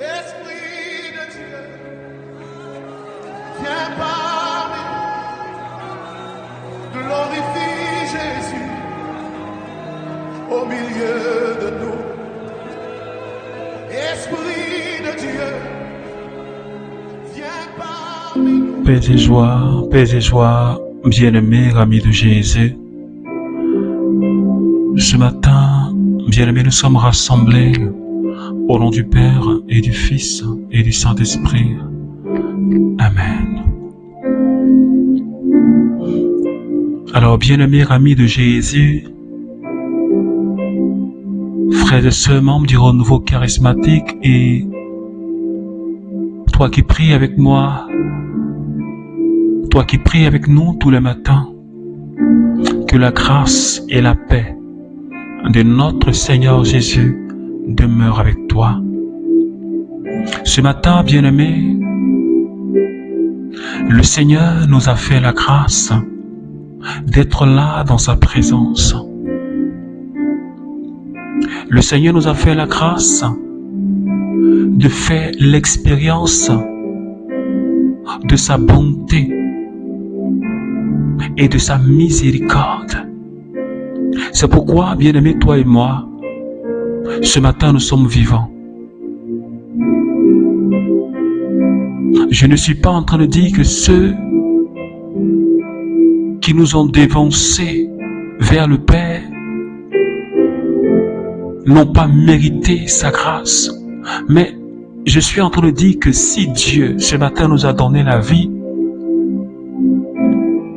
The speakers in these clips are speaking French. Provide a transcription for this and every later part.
Esprit de Dieu, viens parmi nous, glorifie Jésus au milieu de nous. Esprit de Dieu, viens parmi nous. Paix et joie, bien-aimés amis de Jésus. Ce matin, bien-aimés, nous sommes rassemblés au nom du Père et du Fils et du Saint-Esprit. Amen. Alors, bien-aimés amis de Jésus, frères et sœurs, membres du renouveau charismatique, et toi qui pries avec moi, toi qui pries avec nous tous les matins, que la grâce et la paix de notre Seigneur Jésus demeure avec toi. Ce matin, bien-aimés, le Seigneur nous a fait la grâce d'être là dans sa présence. Le Seigneur nous a fait la grâce de faire l'expérience de sa bonté et de sa miséricorde. C'est pourquoi, bien-aimés, toi et moi, ce matin, nous sommes vivants. Je ne suis pas en train de dire que ceux qui nous ont dévancés vers le Père n'ont pas mérité sa grâce. Mais je suis en train de dire que si Dieu, ce matin, nous a donné la vie,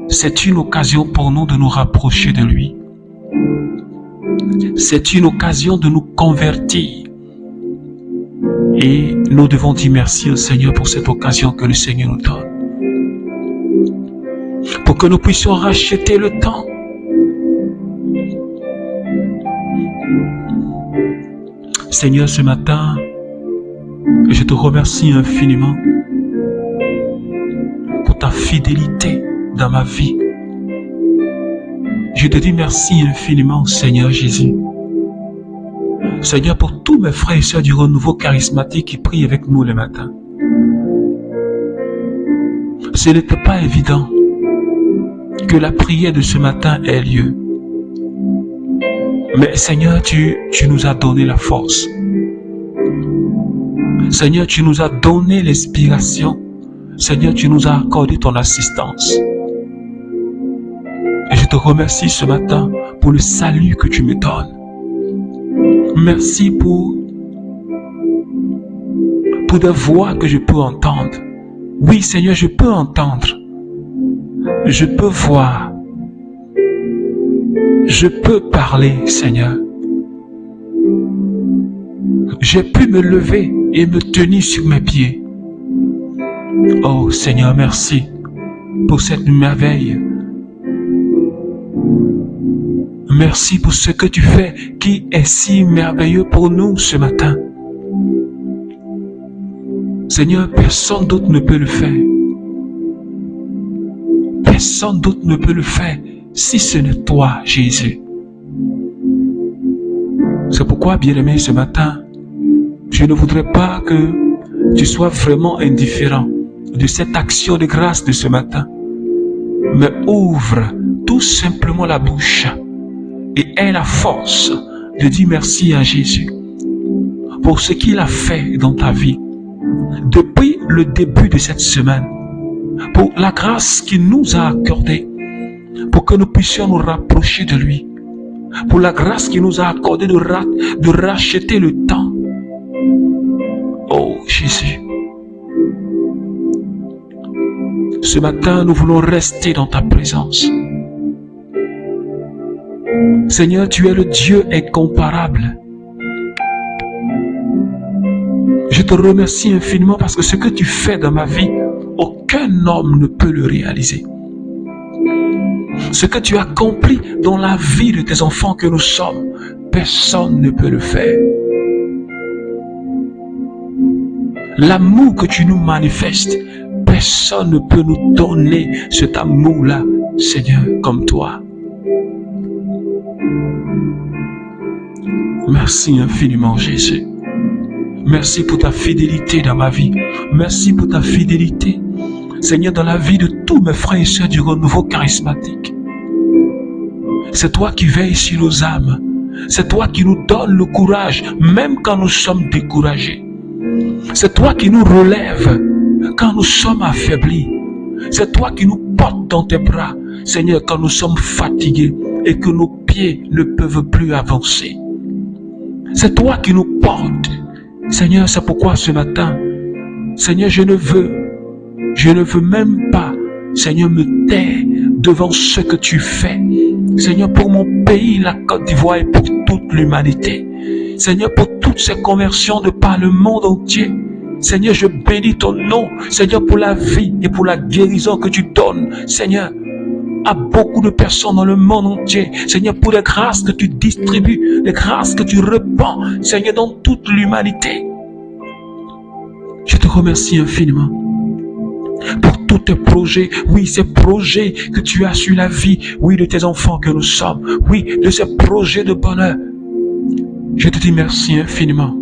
c'est une occasion pour nous de nous rapprocher de lui. C'est une occasion de nous convertir. Et nous devons dire merci au Seigneur pour cette occasion que le Seigneur nous donne. Pour que nous puissions racheter le temps. Seigneur, ce matin, je te remercie infiniment pour ta fidélité dans ma vie. Je te dis merci infiniment, Seigneur Jésus. Seigneur, pour tous mes frères et sœurs du renouveau charismatique qui prient avec nous le matin. Ce n'était pas évident que la prière de ce matin ait lieu. Mais Seigneur, tu nous as donné la force. Seigneur, tu nous as donné l'inspiration. Seigneur, tu nous as accordé ton assistance. Et je te remercie ce matin pour le salut que tu me donnes. Merci pour des voix que je peux entendre. Oui, Seigneur, je peux entendre. Je peux voir. Je peux parler, Seigneur. J'ai pu me lever et me tenir sur mes pieds. Oh, Seigneur, merci pour cette merveille. Merci pour ce que tu fais qui est si merveilleux pour nous ce matin. Seigneur, personne d'autre ne peut le faire. Personne d'autre ne peut le faire si ce n'est toi, Jésus. C'est pourquoi, bien-aimé, ce matin, je ne voudrais pas que tu sois vraiment indifférent de cette action de grâce de ce matin. Mais ouvre tout simplement la bouche et aie la force de dire merci à Jésus pour ce qu'il a fait dans ta vie depuis le début de cette semaine, pour la grâce qu'il nous a accordée, pour que nous puissions nous rapprocher de lui, pour la grâce qu'il nous a accordée de racheter le temps. Oh Jésus, ce matin nous voulons rester dans ta présence. Seigneur, tu es le Dieu incomparable. Je te remercie infiniment parce que ce que tu fais dans ma vie, aucun homme ne peut le réaliser. Ce que tu accomplis dans la vie de tes enfants que nous sommes, personne ne peut le faire. L'amour que tu nous manifestes, personne ne peut nous donner cet amour-là, Seigneur, comme toi. Merci infiniment, Jésus. Merci pour ta fidélité dans ma vie. Merci pour ta fidélité, Seigneur, dans la vie de tous mes frères et sœurs du renouveau charismatique. C'est toi qui veilles sur nos âmes. C'est toi qui nous donnes le courage, même quand nous sommes découragés. C'est toi qui nous relèves quand nous sommes affaiblis. C'est toi qui nous portes dans tes bras, Seigneur, quand nous sommes fatigués et que nos pieds ne peuvent plus avancer. C'est toi qui nous portes. Seigneur, c'est pourquoi ce matin, Seigneur, je ne veux même pas, Seigneur, me taire devant ce que tu fais. Seigneur, pour mon pays, la Côte d'Ivoire, et pour toute l'humanité. Seigneur, pour toutes ces conversions de par le monde entier. Seigneur, je bénis ton nom, Seigneur, pour la vie et pour la guérison que tu donnes, Seigneur, à beaucoup de personnes dans le monde entier. Seigneur, pour les grâces que tu distribues, les grâces que tu répands, Seigneur, dans toute l'humanité. Je te remercie infiniment pour tous tes projets, oui, ces projets que tu as sur la vie, oui, de tes enfants que nous sommes, oui, de ces projets de bonheur. Je te dis merci infiniment.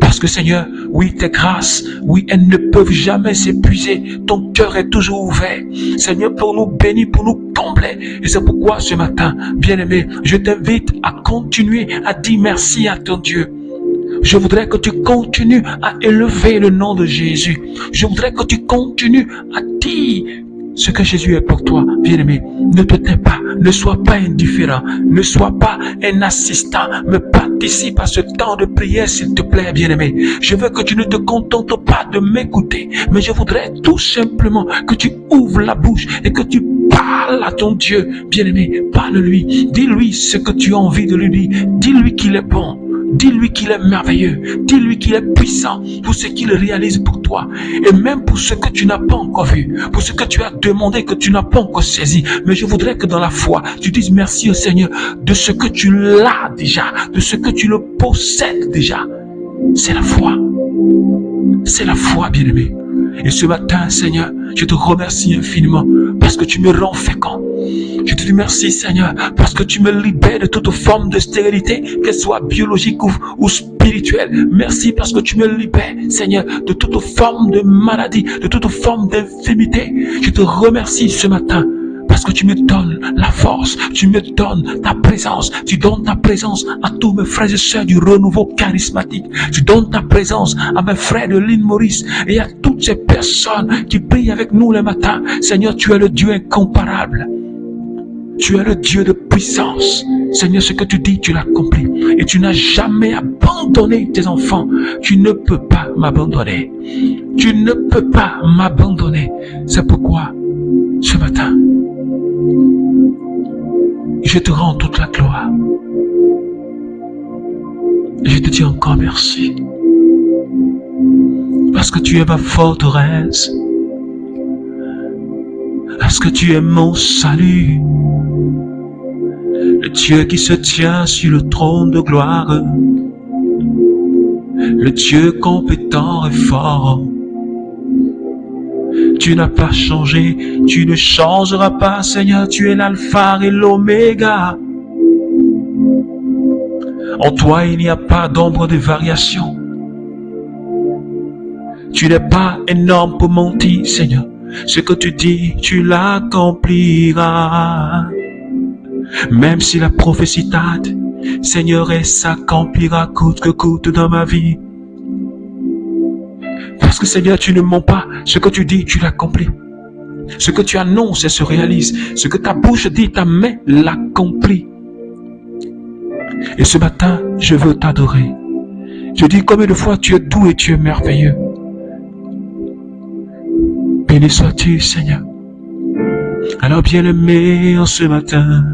Parce que Seigneur, oui, tes grâces, oui, elles ne peuvent jamais s'épuiser. Ton cœur est toujours ouvert, Seigneur, pour nous bénir, pour nous combler. Et c'est pourquoi ce matin, bien-aimé, je t'invite à continuer à dire merci à ton Dieu. Je voudrais que tu continues à élever le nom de Jésus. Je voudrais que tu continues à dire ce que Jésus est pour toi, bien-aimé. Ne te tais pas, ne sois pas indifférent, ne sois pas un assistant, mais participe à ce temps de prière, s'il te plaît, bien-aimé. Je veux que tu ne te contentes pas de m'écouter, mais je voudrais tout simplement que tu ouvres la bouche et que tu parles à ton Dieu, bien-aimé. Parle-lui, dis-lui ce que tu as envie de lui dire, dis-lui qu'il est bon. Dis-lui qu'il est merveilleux. Dis-lui qu'il est puissant pour ce qu'il réalise pour toi. Et même pour ce que tu n'as pas encore vu. Pour ce que tu as demandé que tu n'as pas encore saisi. Mais je voudrais que dans la foi, tu dises merci au Seigneur de ce que tu l'as déjà. De ce que tu le possèdes déjà. C'est la foi. C'est la foi, bien-aimé. Et ce matin, Seigneur, je te remercie infiniment parce que tu me rends fécond. Je te dis merci, Seigneur, parce que tu me libères de toute forme de stérilité, qu'elle soit biologique ou spirituelle. Merci parce que tu me libères, Seigneur, de toute forme de maladie, de toute forme d'infirmité. Je te remercie ce matin parce que tu me donnes la force, tu me donnes ta présence, tu donnes ta présence à tous mes frères et sœurs du renouveau charismatique, tu donnes ta présence à mes frères de l'île Maurice et à toutes ces personnes qui prient avec nous le matin. Seigneur, tu es le Dieu incomparable. Tu es le Dieu de puissance. Seigneur, ce que tu dis, tu l'accomplis. Et tu n'as jamais abandonné tes enfants. Tu ne peux pas m'abandonner. Tu ne peux pas m'abandonner. C'est pourquoi, ce matin, je te rends toute la gloire. Je te dis encore merci. Parce que tu es ma forteresse. Parce que tu es mon salut. Le Dieu qui se tient sur le trône de gloire. Le Dieu compétent et fort. Tu n'as pas changé, tu ne changeras pas, Seigneur, tu es l'alpha et l'oméga. En toi, il n'y a pas d'ombre de variation. Tu n'es pas un homme pour mentir, Seigneur. Ce que tu dis, tu l'accompliras. Même si la prophétie tarde, Seigneur, elle s'accomplira coûte que coûte dans ma vie. Parce que Seigneur, tu ne mens pas. Ce que tu dis, tu l'accomplis. Ce que tu annonces, elle se réalise. Ce que ta bouche dit, ta main l'accomplit. Et ce matin, je veux t'adorer. Je dis combien de fois tu es doux et tu es merveilleux. Béni sois-tu, Seigneur. Alors bien-aimé, en ce matin,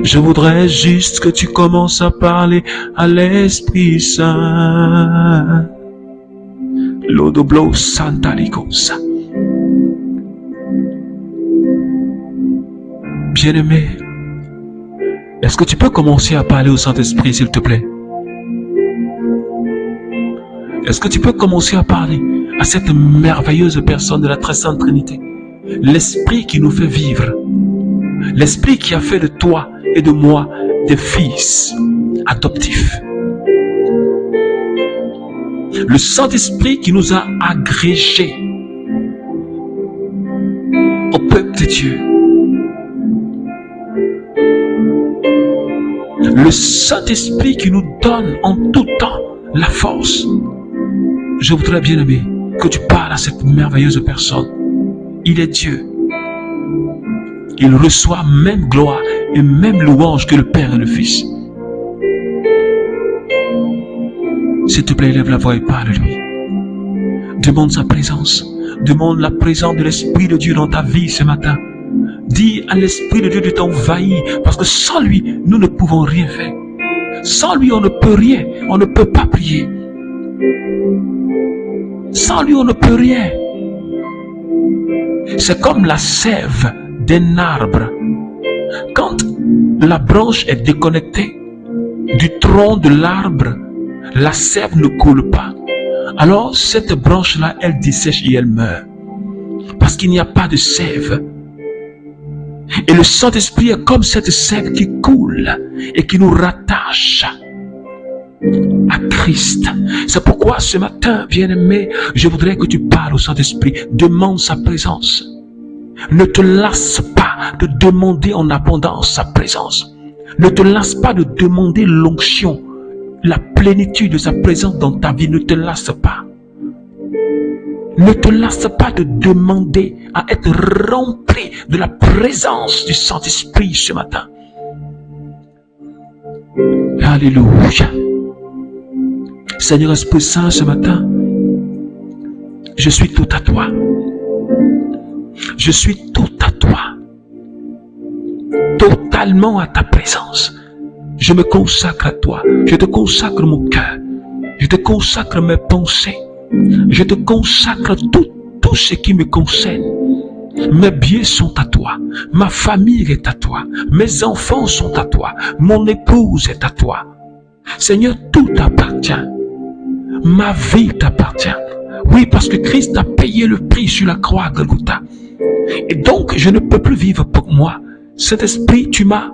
je voudrais juste que tu commences à parler à l'Esprit Saint. Lodoblo Santa Licosa. Bien-aimé, est-ce que tu peux commencer à parler au Saint-Esprit, s'il te plaît? Est-ce que tu peux commencer à parler à cette merveilleuse personne de la très sainte Trinité? L'Esprit qui nous fait vivre. L'Esprit qui a fait de toi et de moi des fils adoptifs. Le Saint-Esprit qui nous a agrégés au peuple de Dieu. Le Saint-Esprit qui nous donne en tout temps la force. Je voudrais, bien aimé, que tu parles à cette merveilleuse personne. Il est Dieu. Il reçoit même gloire et même louange que le Père et le Fils. S'il te plaît, lève la voix et parle-lui. Demande sa présence. Demande la présence de l'Esprit de Dieu dans ta vie ce matin. Dis à l'Esprit de Dieu de t'envahir, parce que sans lui, nous ne pouvons rien faire. Sans lui, on ne peut rien. On ne peut pas prier. Sans lui, on ne peut rien. C'est comme la sève d'un arbre. Quand la branche est déconnectée du tronc de l'arbre, la sève ne coule pas. Alors cette branche-là, elle dessèche et elle meurt. Parce qu'il n'y a pas de sève. Et le Saint-Esprit est comme cette sève qui coule et qui nous rattache à Christ. C'est pourquoi ce matin, bien-aimé, je voudrais que tu parles au Saint-Esprit. Demande sa présence. Ne te lasse pas de demander en abondance sa présence. Ne te lasse pas de demander l'onction, la plénitude de sa présence dans ta vie. Ne te lasse pas. Ne te lasse pas de demander à être rempli de la présence du Saint-Esprit ce matin. Alléluia. Seigneur Esprit Saint, ce matin, je suis tout à toi. Je suis tout à toi. Totalement à ta présence. Je me consacre à toi. Je te consacre mon cœur. Je te consacre mes pensées. Je te consacre tout ce qui me concerne. Mes biens sont à toi. Ma famille est à toi. Mes enfants sont à toi. Mon épouse est à toi. Seigneur, tout t'appartient. Ma vie t'appartient. Oui, parce que Christ a payé le prix sur la croix à Golgotha. Et donc, je ne peux plus vivre pour moi. Cet esprit, tu m'as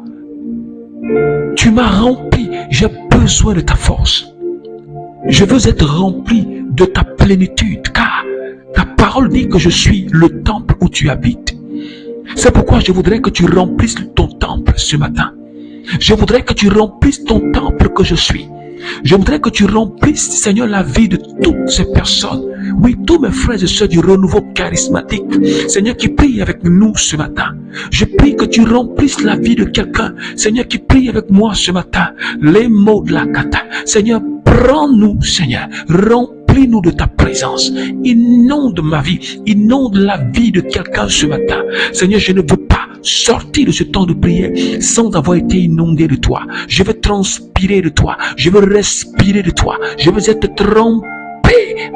rempli. J'ai besoin de ta force. Je veux être rempli de ta plénitude, car ta parole dit que je suis le temple où tu habites. C'est pourquoi je voudrais que tu remplisses ton temple ce matin. Je voudrais que tu remplisses ton temple que je suis. Je voudrais que tu remplisses, Seigneur, la vie de toutes ces personnes. Oui, tous mes frères et sœurs du renouveau charismatique, Seigneur, qui prient avec nous ce matin. Je prie que tu remplisses la vie de quelqu'un, Seigneur, qui prie avec moi ce matin. Les mots de la kata. Seigneur, prends-nous, Seigneur, remplis-nous de ta présence. Inonde ma vie, inonde la vie de quelqu'un ce matin. Seigneur, je ne veux pas sortir de ce temps de prière sans avoir été inondé de toi. Je veux transpirer de toi. Je veux respirer de toi. Je veux être trempé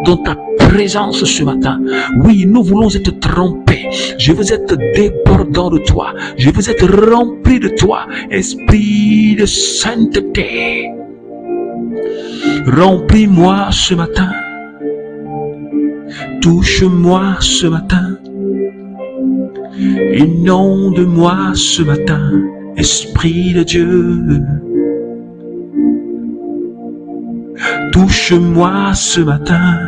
dans ta présence ce matin. Oui, nous voulons être trempés. Je veux être débordant de toi. Je veux être rempli de toi. Esprit de sainteté. Remplis-moi ce matin. Touche-moi ce matin. Inonde-moi ce matin, Esprit de Dieu. Touche-moi ce matin.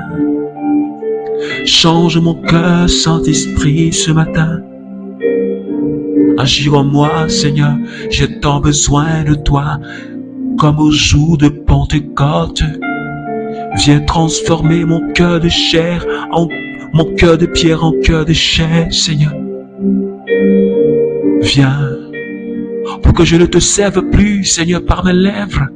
Change mon cœur, Saint-Esprit, ce matin. Agis en moi, Seigneur, j'ai tant besoin de toi, comme au jour de Pentecôte. Viens transformer mon cœur de chair, mon cœur de pierre en cœur de chair, Seigneur. Viens, pour que je ne te serve plus, Seigneur, par mes lèvres,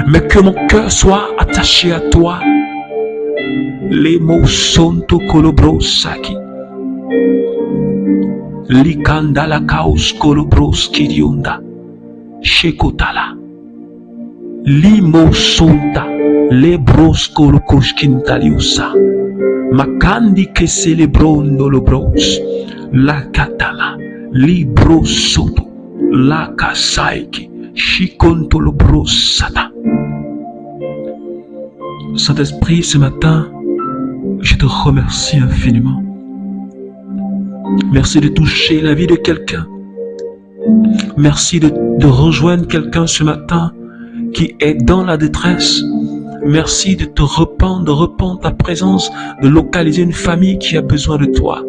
mais que mon cœur soit attaché à toi. Les mots sont au colobrosaki. Likanda la kaus kolobroski dionda. Shekotala. Limo sonta. Le brosco lo koskintaliusa. Makandi che celebrondo lo bros. La katala. Libro soto. La kasaiki. Shikonto lo brosata. Saint-Esprit, ce matin, je te remercie infiniment. Merci de toucher la vie de quelqu'un. Merci de rejoindre quelqu'un ce matin qui est dans la détresse. Merci de te rependre ta présence, de localiser une famille qui a besoin de toi,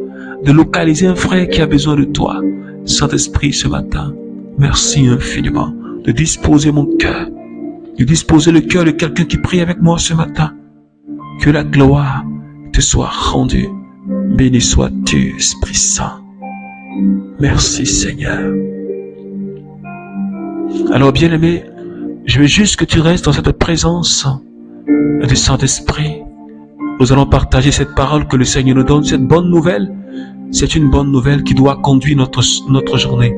de localiser un frère qui a besoin de toi. Saint-Esprit, ce matin, merci infiniment de disposer mon cœur, de disposer le cœur de quelqu'un qui prie avec moi ce matin. Que la gloire te soit rendue. Béni sois-tu, Esprit Saint. Merci, Seigneur. Alors, bien-aimé, je veux juste que tu restes dans cette présence du Saint-Esprit. Nous allons partager cette parole que le Seigneur nous donne, cette bonne nouvelle. C'est une bonne nouvelle qui doit conduire notre journée.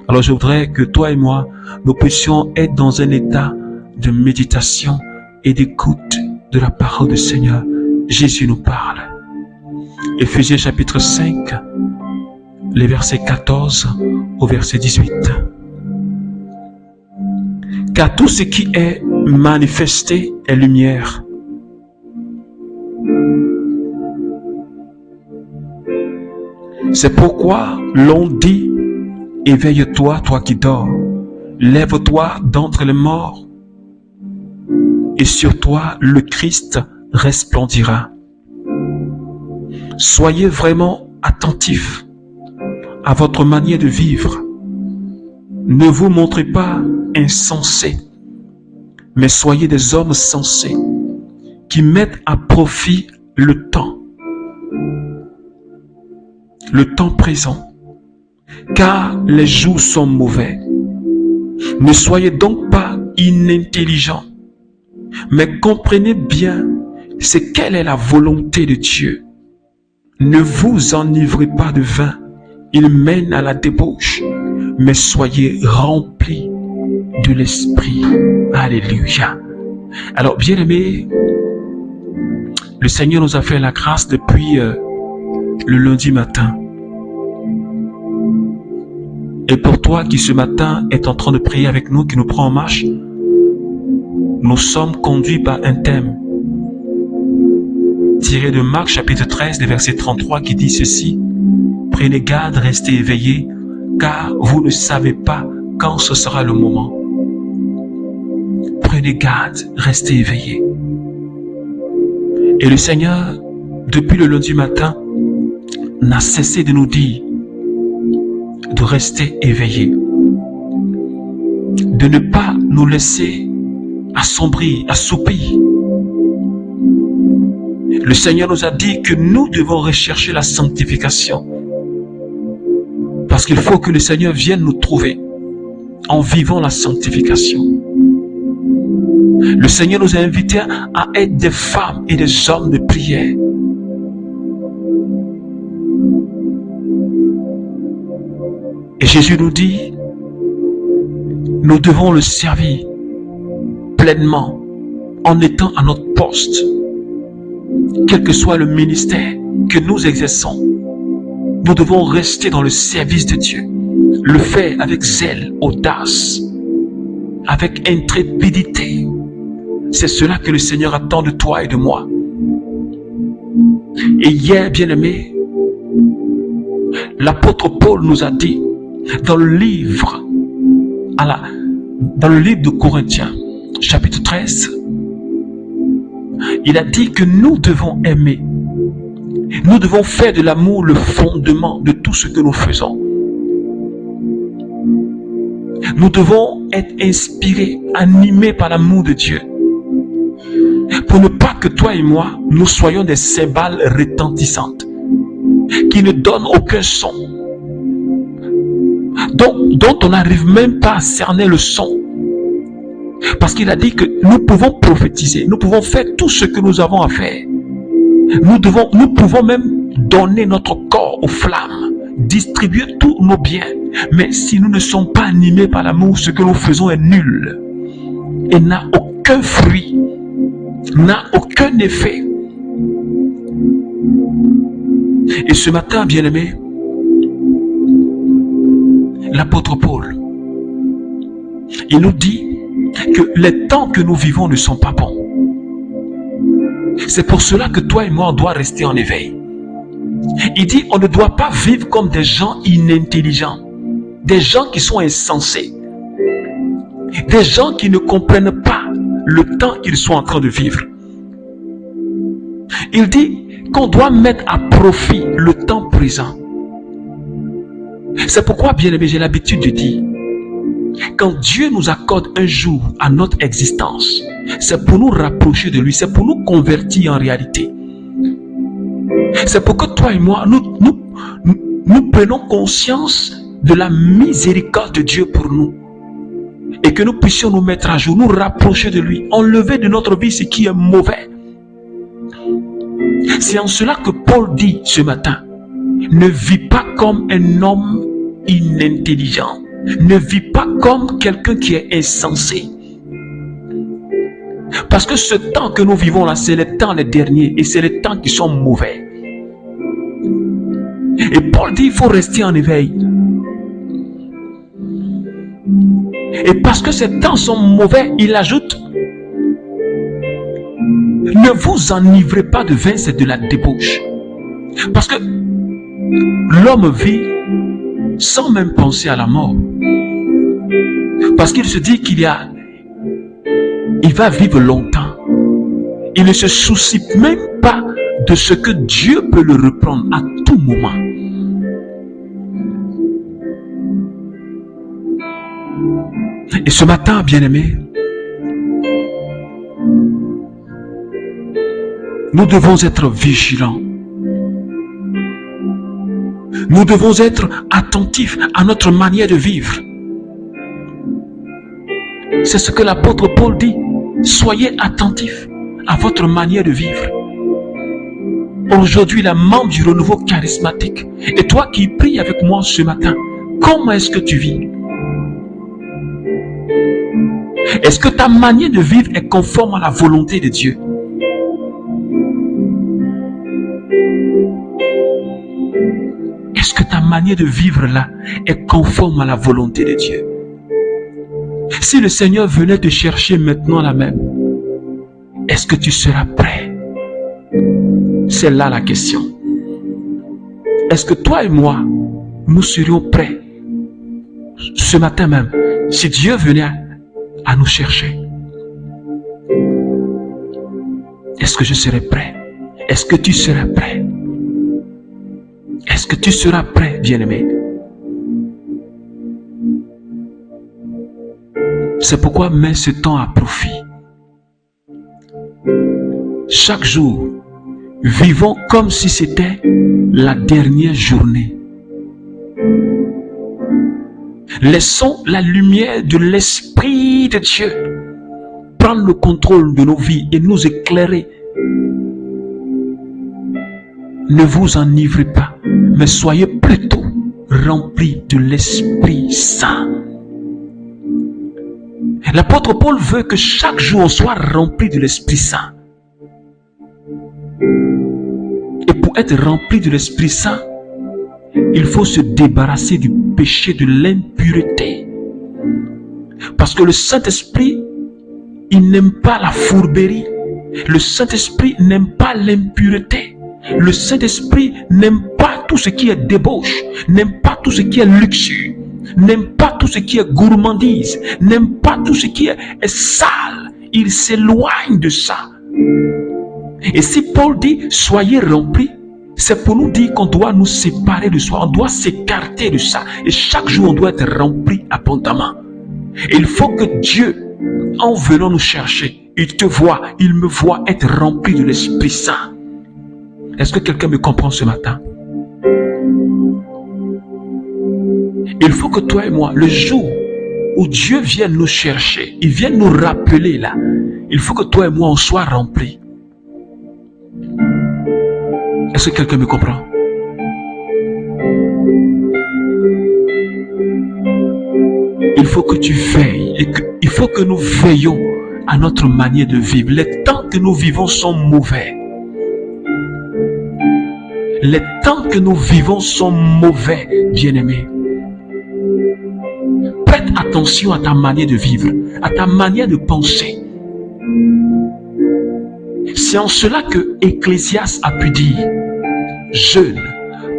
Alors, je voudrais que toi et moi, nous puissions être dans un état de méditation et d'écoute de la parole du Seigneur. Jésus nous parle. Éphésiens chapitre 5, les versets 14 au verset 18. Car tout ce qui est manifesté est lumière. C'est pourquoi l'on dit, éveille-toi, toi qui dors, lève-toi d'entre les morts, et sur toi le Christ resplendira. Soyez vraiment attentifs à votre manière de vivre. Ne vous montrez pas insensés, mais soyez des hommes sensés qui mettent à profit le temps présent, car les jours sont mauvais. Ne soyez donc pas inintelligents, mais comprenez bien quelle est la volonté de Dieu. Ne vous enivrez pas de vin, il mène à la débauche, mais soyez remplis de l'Esprit. Alléluia. Alors, bien-aimés, le Seigneur nous a fait la grâce depuis le lundi matin. Et pour toi qui ce matin est en train de prier avec nous, qui nous prend en marche, nous sommes conduits par un thème tiré de Marc chapitre 13, le verset 33 qui dit ceci: prenez garde, restez éveillés, car vous ne savez pas quand ce sera le moment. Prenez garde, restez éveillés. Et le Seigneur, depuis le lundi matin, n'a cessé de nous dire de rester éveillés, de ne pas nous laisser assombrir, assoupir. Le Seigneur nous a dit que nous devons rechercher la sanctification, parce qu'il faut que le Seigneur vienne nous trouver en vivant la sanctification. Le Seigneur nous a invités à être des femmes et des hommes de prière. Et Jésus nous dit, nous devons le servir pleinement en étant à notre poste, quel que soit le ministère que nous exerçons. Nous devons rester dans le service de Dieu, le faire avec zèle, audace, avec intrépidité. C'est cela que le Seigneur attend de toi et de moi. Et hier, bien-aimé, l'apôtre Paul nous a dit dans le livre de Corinthiens, chapitre 13, il a dit que nous devons aimer. Nous devons faire de l'amour le fondement de tout ce que nous faisons. Nous devons être inspirés, animés par l'amour de Dieu, pour ne pas que toi et moi, nous soyons des cymbales retentissantes qui ne donnent aucun son, dont on n'arrive même pas à cerner le son. Parce qu'il a dit que nous pouvons prophétiser, nous pouvons faire tout ce que nous avons à faire. Nous pouvons même donner notre corps aux flammes, distribuer tous nos biens. Mais si nous ne sommes pas animés par l'amour, ce que nous faisons est nul et n'a aucun fruit, n'a aucun effet. Et ce matin, bien-aimé, l'apôtre Paul, il nous dit que les temps que nous vivons ne sont pas bons. C'est pour cela que toi et moi, on doit rester en éveil. Il dit, on ne doit pas vivre comme des gens inintelligents, des gens qui sont insensés, des gens qui ne comprennent pas le temps qu'ils sont en train de vivre. Il dit qu'on doit mettre à profit le temps présent. C'est pourquoi, bien-aimé, j'ai l'habitude de dire, quand Dieu nous accorde un jour à notre existence, c'est pour nous rapprocher de lui, c'est pour nous convertir en réalité. C'est pour que toi et moi, nous prenons conscience de la miséricorde de Dieu pour nous. Et que nous puissions nous mettre à jour, nous rapprocher de lui, enlever de notre vie ce qui est mauvais. C'est en cela que Paul dit ce matin, ne vis pas comme un homme inintelligent. Ne vis pas comme quelqu'un qui est insensé. Parce que ce temps que nous vivons là, c'est les temps les derniers et c'est les temps qui sont mauvais. Et Paul dit, il faut rester en éveil. Et parce que ces temps sont mauvais, il ajoute, ne vous enivrez pas de vin, c'est de la débauche. Parce que l'homme vit sans même penser à la mort. Parce qu'il se dit il va vivre longtemps. Il ne se soucie même pas de ce que Dieu peut le reprendre à tout moment. Et ce matin, bien-aimés, nous devons être vigilants. Nous devons être attentifs à notre manière de vivre. C'est ce que l'apôtre Paul dit. Soyez attentifs à votre manière de vivre. Aujourd'hui, la membre du renouveau charismatique, et toi qui pries avec moi ce matin, comment est-ce que tu vis? Est-ce que ta manière de vivre est conforme à la volonté de Dieu? Est-ce que ta manière de vivre là est conforme à la volonté de Dieu? Si le Seigneur venait te chercher maintenant là même, est-ce que tu seras prêt? C'est là la question. Est-ce que toi et moi, nous serions prêts ce matin même, si Dieu venait à nous chercher? Est-ce que je serai prêt? Est-ce que tu seras prêt? Est-ce que tu seras prêt, bien-aimé? C'est pourquoi mets ce temps à profit. Chaque jour, vivons comme si c'était la dernière journée. Laissons la lumière de l'Esprit de Dieu prendre le contrôle de nos vies et nous éclairer. Ne vous enivrez pas, mais soyez plutôt remplis de l'Esprit Saint. L'apôtre Paul veut que chaque jour on soit rempli de l'Esprit Saint. Et pour être rempli de l'Esprit Saint, il faut se débarrasser du péché de l'impureté. Parce que le Saint-Esprit, il n'aime pas la fourberie. Le Saint-Esprit n'aime pas l'impureté. Le Saint-Esprit n'aime pas tout ce qui est débauche, n'aime pas tout ce qui est luxure, n'aime pas tout ce qui est gourmandise, n'aime pas tout ce qui est sale. Il s'éloigne de ça. Et si Paul dit soyez remplis, c'est pour nous dire qu'on doit nous séparer de soi, on doit s'écarter de ça. Et chaque jour on doit être rempli abondamment. Et il faut que Dieu, en venant nous chercher, il te voit, il me voit être rempli de l'Esprit Saint. Est-ce que quelqu'un me comprend ce matin? Il faut que toi et moi, le jour où Dieu vient nous chercher, il vient nous rappeler là, il faut que toi et moi on soit remplis. Est-ce que quelqu'un me comprend? Il faut que tu veilles et il faut que nous veillons à notre manière de vivre. Les temps que nous vivons sont mauvais. Les temps que nous vivons sont mauvais, bien-aimés. Prête attention à ta manière de vivre, à ta manière de penser. C'est en cela que Ecclésiaste a pu dire, jeune,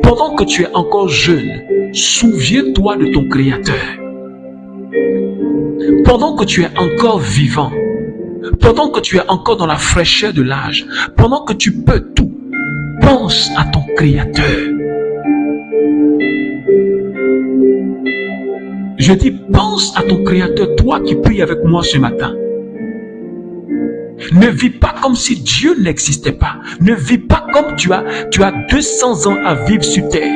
pendant que tu es encore jeune, souviens-toi de ton Créateur. Pendant que tu es encore vivant, pendant que tu es encore dans la fraîcheur de l'âge, pendant que tu peux tout, pense à ton Créateur. Je dis, pense à ton Créateur, toi qui pries avec moi ce matin. Ne vis pas comme si Dieu n'existait pas. Ne vis pas comme tu as 200 ans à vivre sur terre.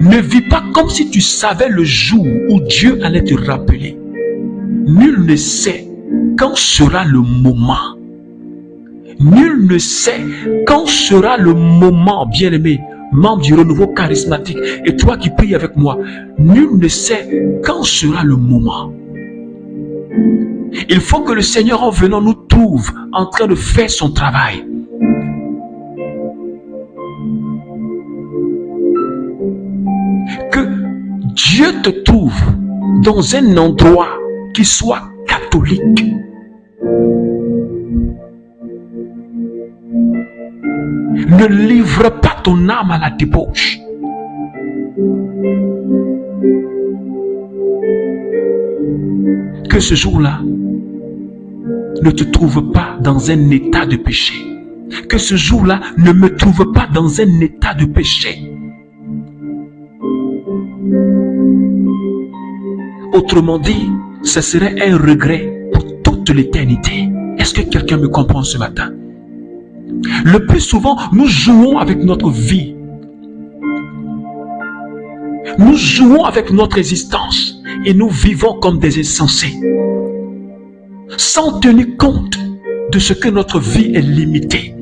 Ne vis pas comme si tu savais le jour où Dieu allait te rappeler. Nul ne sait quand sera le moment. Nul ne sait quand sera le moment, bien-aimé, membre du renouveau charismatique, et toi qui pries avec moi, nul ne sait quand sera le moment. Il faut que le Seigneur en venant nous trouve en train de faire son travail. Que Dieu te trouve dans un endroit qui soit catholique. Ne livre pas ton âme à la débauche. Que ce jour-là ne te trouve pas dans un état de péché. Que ce jour-là ne me trouve pas dans un état de péché. Autrement dit, ce serait un regret pour toute l'éternité. Est-ce que quelqu'un me comprend ce matin? Le plus souvent, nous jouons avec notre vie. Nous jouons avec notre existence et nous vivons comme des insensés, sans tenir compte de ce que notre vie est limitée,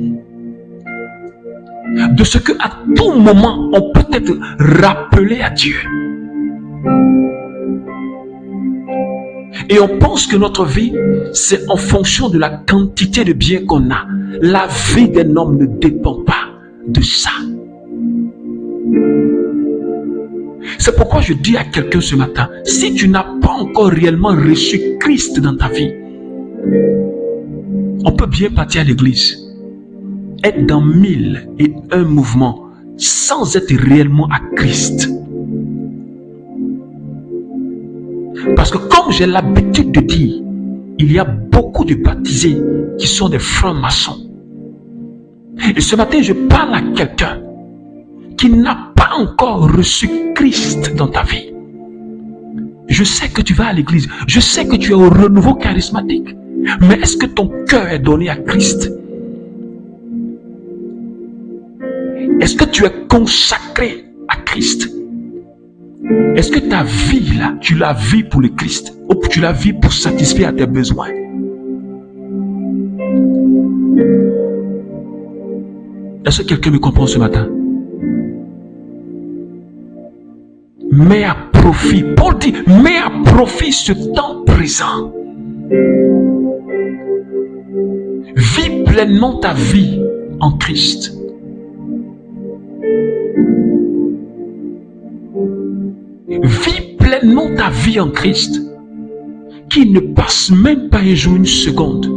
de ce que à tout moment on peut être rappelé à Dieu. Et on pense que notre vie, c'est en fonction de la quantité de biens qu'on a. La vie d'un homme ne dépend pas de ça. C'est pourquoi je dis à quelqu'un ce matin, si tu n'as pas encore réellement reçu Christ dans ta vie, on peut bien partir à l'église, être dans 1001 mouvements sans être réellement à Christ. Parce que comme j'ai l'habitude de dire, il y a beaucoup de baptisés qui sont des francs-maçons. Et ce matin, je parle à quelqu'un qui n'a pas encore reçu Christ dans ta vie. Je sais que tu vas à l'église, je sais que tu es au renouveau charismatique, mais est-ce que ton cœur est donné à Christ? Est-ce que tu es consacré à Christ? Est-ce que ta vie là, tu la vis pour le Christ ou tu la vis pour satisfaire tes besoins? Est-ce que quelqu'un me comprend ce matin? Mets à profit, Paul dit, mets à profit ce temps présent. Vis pleinement ta vie en Christ. Vis pleinement ta vie en Christ, qui ne passe même pas un jour, une seconde,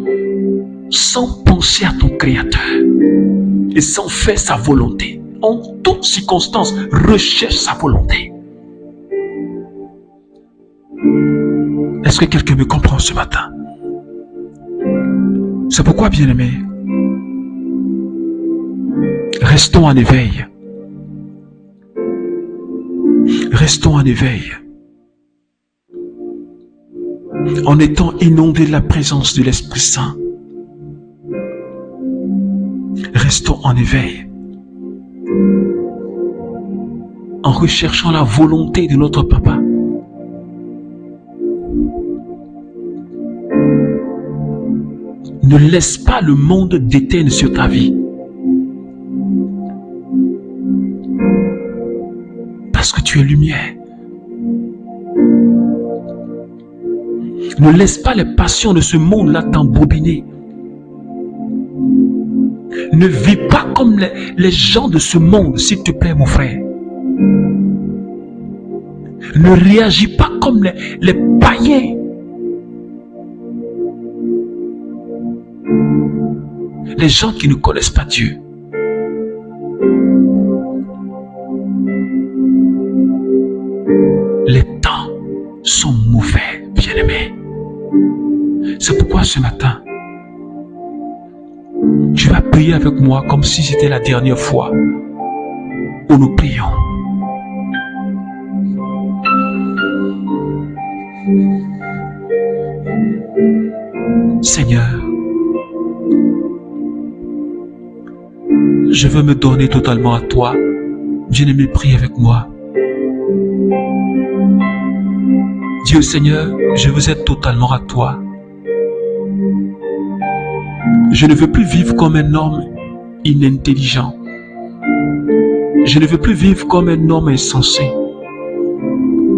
sans penser à ton Créateur et sans faire sa volonté. En toutes circonstances, recherche sa volonté. Est-ce que quelqu'un me comprend ce matin? C'est pourquoi, bien-aimés, restons en éveil. Restons en éveil. En étant inondés de la présence de l'Esprit Saint. Restons en éveil. En recherchant la volonté de notre Papa. Ne laisse pas le monde déteindre sur ta vie. Parce que tu es lumière. Ne laisse pas les passions de ce monde-là t'embobiner. Ne vis pas comme les gens de ce monde, s'il te plaît, mon frère. Ne réagis pas comme les païens. Les gens qui ne connaissent pas Dieu. Les temps sont mauvais, bien-aimés. C'est ce matin, tu vas prier avec moi comme si c'était la dernière fois où nous prions. Seigneur, je veux me donner totalement à toi. Bien-aimé, prie avec moi. Dieu Seigneur, je veux être totalement à toi. Je ne veux plus vivre comme un homme inintelligent. Je ne veux plus vivre comme un homme insensé.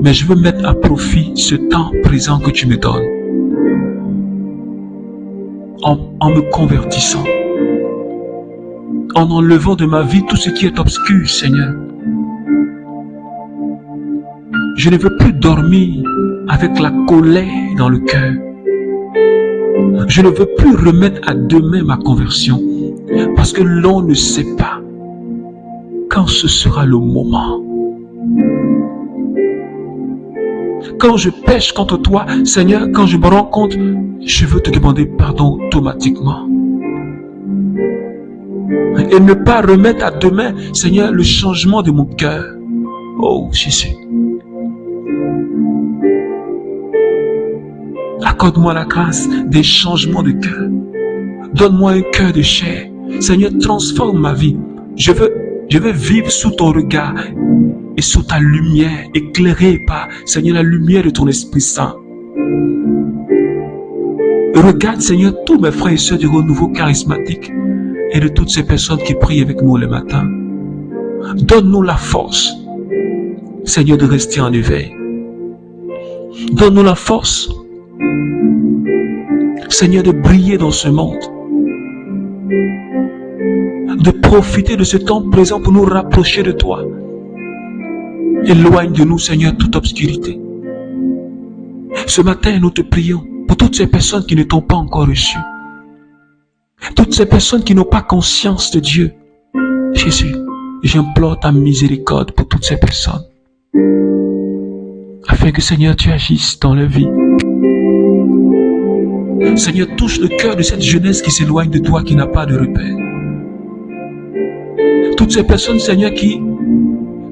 Mais je veux mettre à profit ce temps présent que tu me donnes. En me convertissant. En enlevant de ma vie tout ce qui est obscur, Seigneur. Je ne veux plus dormir avec la colère dans le cœur. Je ne veux plus remettre à demain ma conversion, parce que l'on ne sait pas quand ce sera le moment. Quand je pêche contre toi, Seigneur, quand je me rends compte, je veux te demander pardon automatiquement. Et ne pas remettre à demain, Seigneur, le changement de mon cœur. Oh, Jésus. Accorde-moi la grâce des changements de cœur. Donne-moi un cœur de chair. Seigneur, transforme ma vie. Je veux vivre sous ton regard et sous ta lumière, éclairé par, Seigneur, la lumière de ton Esprit Saint. Regarde, Seigneur, tous mes frères et sœurs du renouveau charismatique et de toutes ces personnes qui prient avec nous le matin. Donne-nous la force, Seigneur, de rester en éveil. Donne-nous la force, Seigneur, de briller dans ce monde. De profiter de ce temps présent pour nous rapprocher de toi. Éloigne de nous, Seigneur, toute obscurité. Ce matin, nous te prions pour toutes ces personnes qui ne t'ont pas encore reçu. Toutes ces personnes qui n'ont pas conscience de Dieu. Jésus, j'implore ta miséricorde pour toutes ces personnes. Afin que, Seigneur, tu agisses dans leur vie. Seigneur, touche le cœur de cette jeunesse qui s'éloigne de toi, qui n'a pas de repère. Toutes ces personnes, Seigneur, qui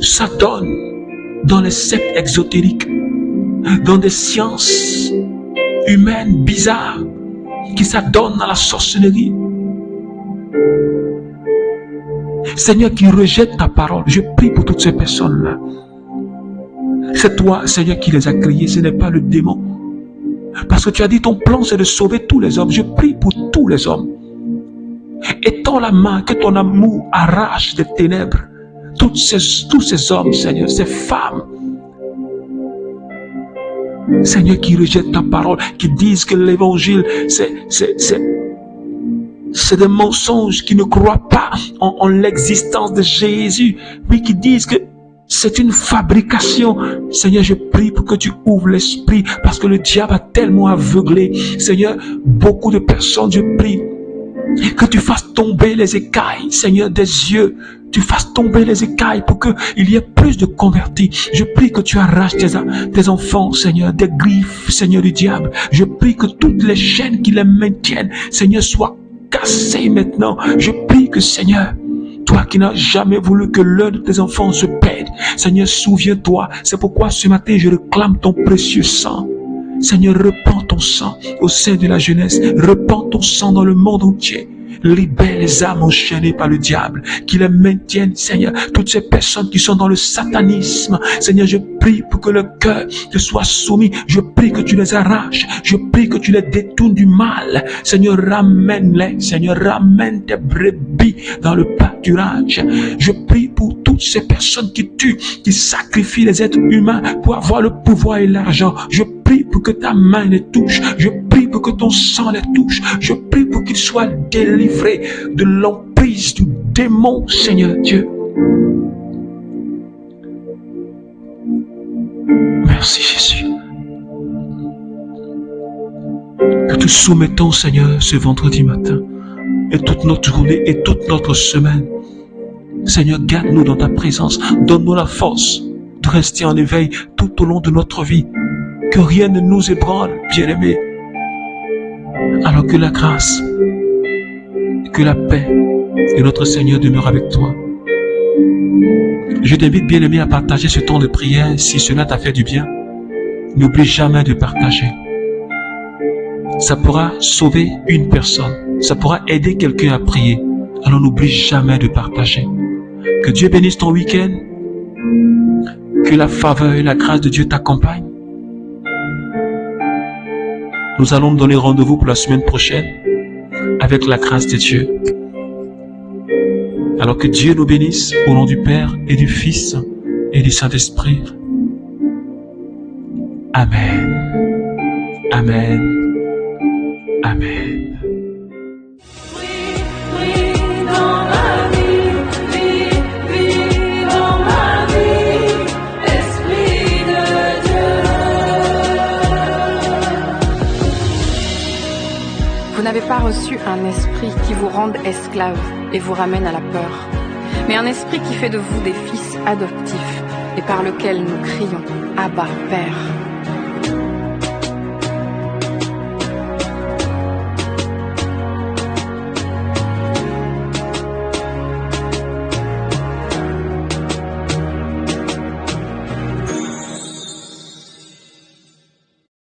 s'adonnent dans les sectes exotériques, dans des sciences humaines bizarres, qui s'adonnent à la sorcellerie. Seigneur, qui rejettent ta parole. Je prie pour toutes ces personnes-là. C'est toi, Seigneur, qui les a créées, ce n'est pas le démon. Parce que tu as dit ton plan, c'est de sauver tous les hommes. Je prie pour tous les hommes. Étends la main, que ton amour arrache des ténèbres tous ces hommes, Seigneur, ces femmes, Seigneur, qui rejettent ta parole, qui disent que l'évangile, c'est des mensonges, qui ne croient pas en l'existence de Jésus, mais qui disent que c'est une fabrication. Seigneur, je prie pour que tu ouvres l'esprit, parce que le diable a tellement aveuglé, Seigneur, beaucoup de personnes. Je prie que tu fasses tomber les écailles, Seigneur, des yeux. Tu fasses tomber les écailles pour qu'il y ait plus de convertis. Je prie que tu arraches tes enfants, Seigneur, des griffes, Seigneur, du diable. Je prie que toutes les chaînes qui les maintiennent, Seigneur, soient cassées maintenant. Je prie que, Seigneur, toi qui n'as jamais voulu que l'un de tes enfants se perde, Seigneur, souviens-toi. C'est pourquoi ce matin, je réclame ton précieux sang. Seigneur, répands ton sang au sein de la jeunesse. Répands ton sang dans le monde entier. Libère les âmes enchaînées par le diable, qui les maintiennent, Seigneur. Toutes ces personnes qui sont dans le satanisme, Seigneur, je prie pour que leur cœur te soit soumis. Je prie que tu les arraches. Je prie que tu les détournes du mal. Seigneur, ramène-les. Seigneur, ramène tes brebis dans le pâturage. Je prie pour toutes ces personnes qui tuent, qui sacrifient les êtres humains pour avoir le pouvoir et l'argent. Je prie pour que ta main les touche. Je prie pour que ton sang les touche. Je prie pour qu'ils soient délivrés de l'emprise du démon, Seigneur Dieu. Merci Jésus. Que nous soumettons, Seigneur, ce vendredi matin et toute notre journée et toute notre semaine. Seigneur, garde-nous dans ta présence. Donne-nous la force de rester en éveil tout au long de notre vie. Que rien ne nous ébranle, bien-aimés. Alors que la grâce, que la paix de notre Seigneur demeure avec toi. Je t'invite, bien-aimé, à partager ce temps de prière si cela t'a fait du bien. N'oublie jamais de partager. Ça pourra sauver une personne. Ça pourra aider quelqu'un à prier. Alors n'oublie jamais de partager. Que Dieu bénisse ton week-end. Que la faveur et la grâce de Dieu t'accompagnent. Nous allons nous donner rendez-vous pour la semaine prochaine avec la grâce de Dieu. Alors que Dieu nous bénisse au nom du Père et du Fils et du Saint-Esprit. Amen. Amen. Amen. Oui, dans ma vie, dans ma vie, Esprit de Dieu. Vous n'avez pas reçu un esprit qui vous rende esclave et vous ramène à la peur, mais un esprit qui fait de vous des fils adoptifs et par lequel nous crions « Abba, Père ».